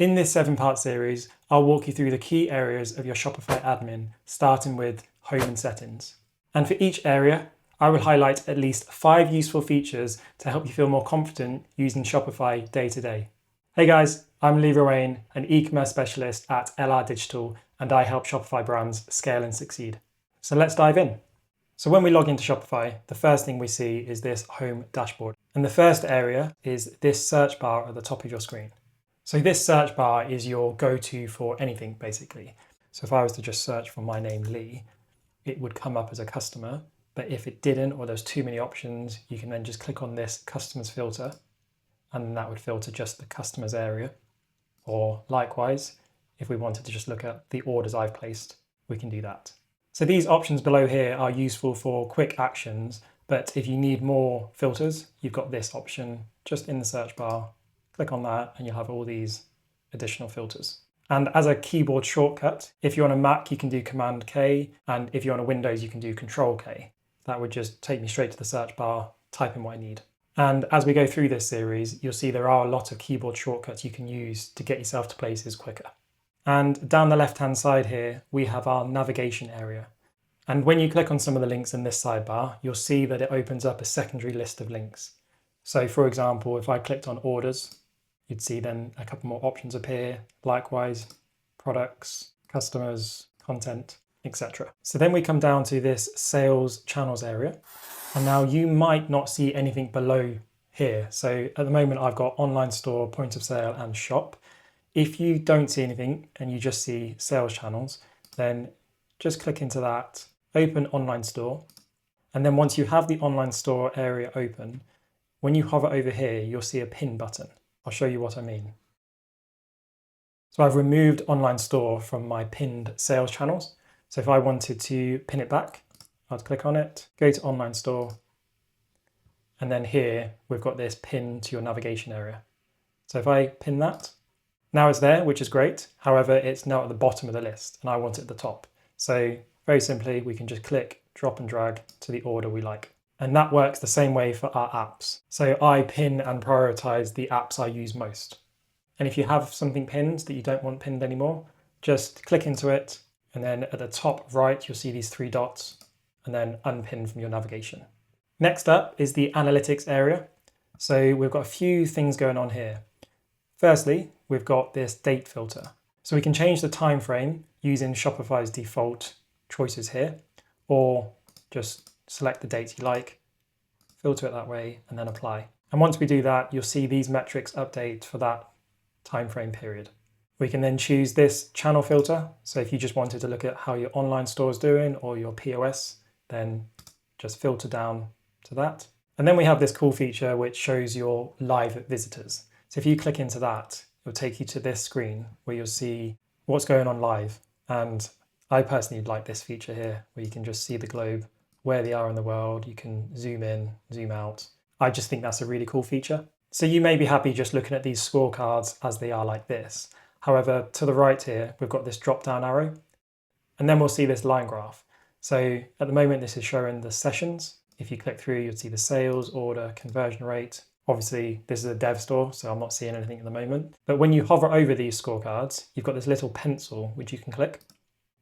In this 7-part series, I'll walk you through the key areas of your Shopify admin, starting with Home and Settings. And for each area, I will highlight at least 5 useful features to help you feel more confident using Shopify day to day. Hey guys, I'm Lee Rowain, an e-commerce specialist at LR Digital, and I help Shopify brands scale and succeed. So let's dive in. So when we log into Shopify, the first thing we see is this Home dashboard. And the first area is this search bar at the top of your screen. So this search bar is your go-to for anything, basically. So if I was to just search for my name, Lee, it would come up as a customer. But if it didn't, or there's too many options, you can then just click on this customers filter, and that would filter just the customers area. Or likewise, if we wanted to just look at the orders I've placed, we can do that. So these options below here are useful for quick actions, but if you need more filters, you've got this option just in the search bar. Click on that and you'll have all these additional filters. And as a keyboard shortcut, if you're on a Mac, you can do Command K, and if you're on a Windows, you can do Ctrl K. That would just take me straight to the search bar, type in what I need. And as we go through this series, you'll see there are a lot of keyboard shortcuts you can use to get yourself to places quicker. And down the left-hand side here, we have our navigation area. And when you click on some of the links in this sidebar, you'll see that it opens up a secondary list of links. So for example, if I clicked on orders, you'd see then a couple more options appear. Likewise, products, customers, content, etc. So then we come down to this sales channels area. And now you might not see anything below here. So at the moment, I've got online store, point of sale, and shop. If you don't see anything and you just see sales channels, then just click into that, open online store. And then once you have the online store area open, when you hover over here, you'll see a pin button. I'll show you what I mean. So I've removed online store from my pinned sales channels. So if I wanted to pin it back, I'd click on it, go to online store, and then here we've got this pin to your navigation area. So if I pin that, now it's there, which is great. However, it's now at the bottom of the list and I want it at the top. So very simply, we can just click, drop and drag to the order we like. And that works the same way for our apps. So I pin and prioritize the apps I use most. And if you have something pinned that you don't want pinned anymore, just click into it. And then at the top right, you'll see these 3 dots and then unpin from your navigation. Next up is the analytics area. So we've got a few things going on here. Firstly, we've got this date filter. So we can change the time frame using Shopify's default choices here, or just select the dates you like, filter it that way, and then apply. And once we do that, you'll see these metrics update for that time frame period. We can then choose this channel filter. So if you just wanted to look at how your online store is doing or your POS, then just filter down to that. And then we have this cool feature which shows your live visitors. So if you click into that, it'll take you to this screen where you'll see what's going on live. And I personally like this feature here where you can just see the globe, where they are in the world. You can zoom in, zoom out. I just think that's a really cool feature. So you may be happy just looking at these scorecards as they are like this. However, to the right here, we've got this drop down arrow, and then we'll see this line graph. So at the moment, this is showing the sessions. If you click through, you'll see the sales, order, conversion rate. Obviously, this is a dev store, so I'm not seeing anything at the moment. But when you hover over these scorecards, you've got this little pencil, which you can click.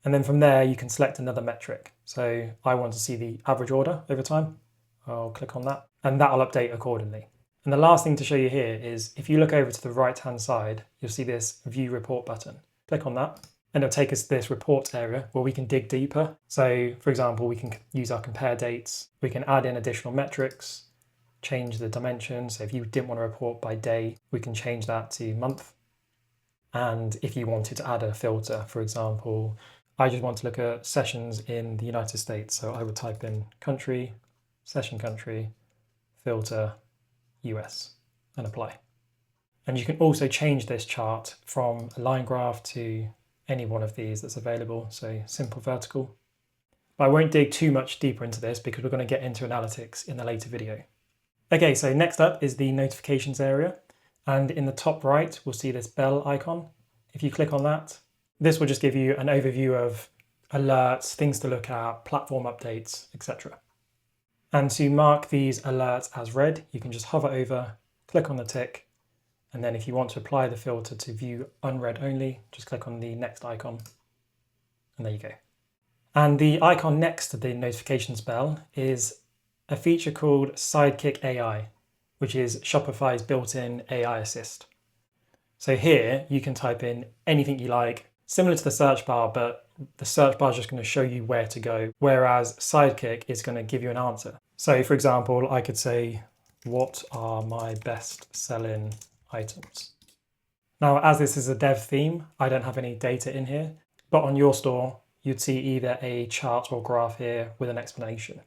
And then from there, you can select another metric. So I want to see the average order over time. I'll click on that, and that'll update accordingly. And the last thing to show you here is if you look over to the right-hand side, you'll see this view report button. Click on that, and it'll take us to this report area where we can dig deeper. So for example, we can use our compare dates. We can add in additional metrics, change the dimensions. So if you didn't want to report by day, we can change that to month. And if you wanted to add a filter, for example, I just want to look at sessions in the United States. So I would type in country, session country, filter, US, and apply. And you can also change this chart from a line graph to any one of these that's available. So simple vertical. But I won't dig too much deeper into this because we're going to get into analytics in a later video. Okay, so next up is the notifications area. And in the top right, we'll see this bell icon. If you click on that, this will just give you an overview of alerts, things to look at, platform updates, etc. And to mark these alerts as read, you can just hover over, click on the tick, And then if you want to apply the filter to view unread only, just click on the next icon, and there you go. And the icon next to the notifications bell is a feature called Sidekick AI, which is Shopify's built-in AI assist. So here you can type in anything you like, similar to the search bar, but the search bar is just going to show you where to go, whereas Sidekick is going to give you an answer. So for example, I could say, what are my best selling items? Now, as this is a dev theme, I don't have any data in here, but on your store, you'd see either a chart or graph here with an explanation.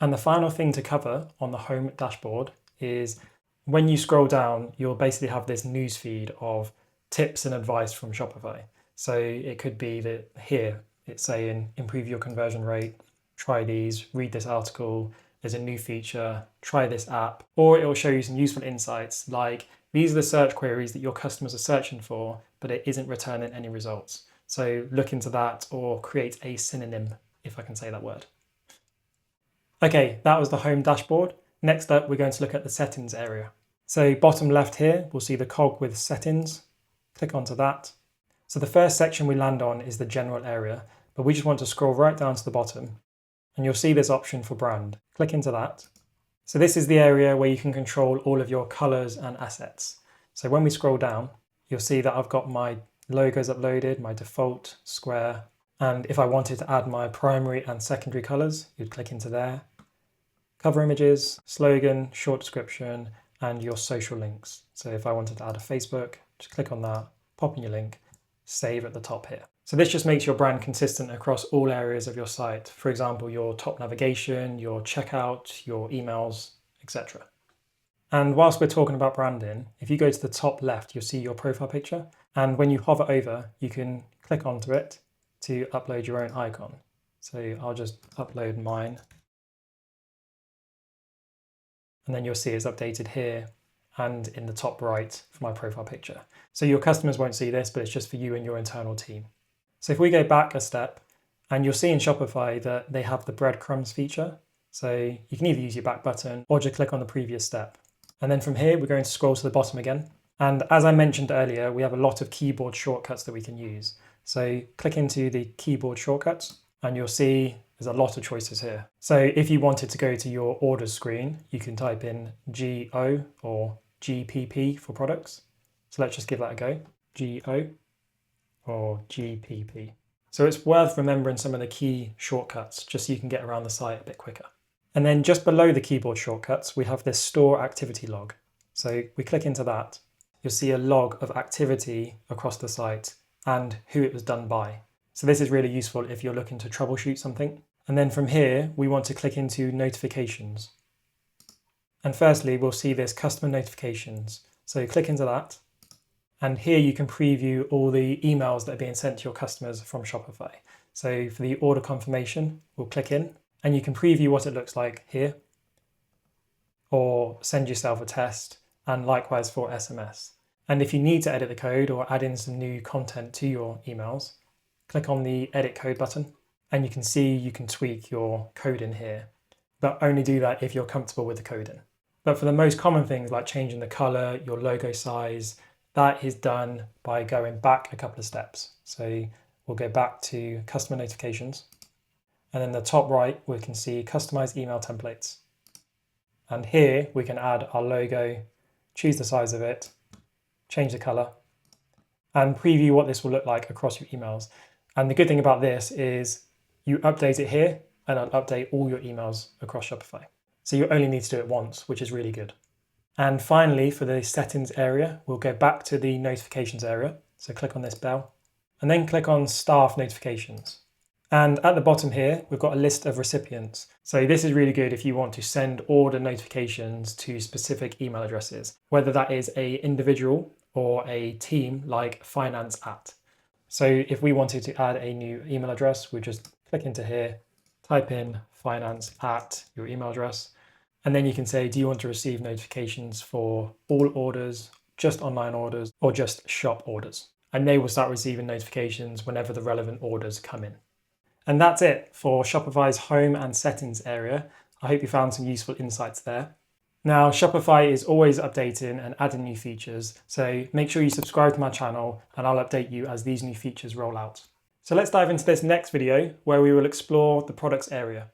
And the final thing to cover on the home dashboard is when you scroll down, you'll basically have this news feed of tips and advice from Shopify. So it could be that here it's saying improve your conversion rate, try these, read this article, there's a new feature, try this app, or it will show you some useful insights like these are the search queries that your customers are searching for, but it isn't returning any results. So look into that or create a synonym, if I can say that word. Okay, that was the home dashboard. Next up, we're going to look at the settings area. So bottom left here, we'll see the cog with settings. Click onto that. So the first section we land on is the general area, but we just want to scroll right down to the bottom and you'll see this option for brand. Click into that. So this is the area where you can control all of your colors and assets. So when we scroll down, you'll see that I've got my logos uploaded, my default square. And if I wanted to add my primary and secondary colors, you'd click into there. Cover images, slogan, short description, and your social links. So if I wanted to add a Facebook, just click on that, pop in your link, save at the top here. So this just makes your brand consistent across all areas of your site. For example, your top navigation, your checkout, your emails, etc. And whilst we're talking about branding, if you go to the top left, you'll see your profile picture. And when you hover over, you can click onto it to upload your own icon. So I'll just upload mine. And then you'll see it's updated here and in the top right for my profile picture. So your customers won't see this, but it's just for you and your internal team. So if we go back a step, and you'll see in Shopify that they have the breadcrumbs feature. So you can either use your back button or just click on the previous step. And then from here, we're going to scroll to the bottom again. And as I mentioned earlier, we have a lot of keyboard shortcuts that we can use. So click into the keyboard shortcuts and you'll see there's a lot of choices here. So if you wanted to go to your orders screen, you can type in GO or GPP for products. So let's just give that a go. GO or GPP. So it's worth remembering some of the key shortcuts just so you can get around the site a bit quicker. And then just below the keyboard shortcuts, we have this store activity log. So we click into that, you'll see a log of activity across the site and who it was done by. So this is really useful if you're looking to troubleshoot something. And then from here, we want to click into notifications. And firstly, we'll see this customer notifications. So click into that. And here you can preview all the emails that are being sent to your customers from Shopify. So for the order confirmation, we'll click in and you can preview what it looks like here or send yourself a test and likewise for SMS. And if you need to edit the code or add in some new content to your emails, click on the edit code button and you can see you can tweak your code in here, but only do that if you're comfortable with the coding. But for the most common things like changing the color, your logo size, that is done by going back a couple of steps. So we'll go back to customer notifications. And then the top right, we can see customize email templates. And here we can add our logo, choose the size of it, change the color, and preview what this will look like across your emails. And the good thing about this is you update it here and it'll update all your emails across Shopify. So you only need to do it once, which is really good. And finally, for the settings area, we'll go back to the notifications area. So click on this bell and then click on staff notifications. And at the bottom here, we've got a list of recipients. So this is really good if you want to send order notifications to specific email addresses, whether that is an individual or a team like finance at. So if we wanted to add a new email address, we just click into here, type in finance at your email address. And then you can say, do you want to receive notifications for all orders, just online orders, or just shop orders? And they will start receiving notifications whenever the relevant orders come in. And that's it for Shopify's home and settings area. I hope you found some useful insights there. Now, Shopify is always updating and adding new features, so make sure you subscribe to my channel and I'll update you as these new features roll out. So let's dive into this next video where we will explore the products area.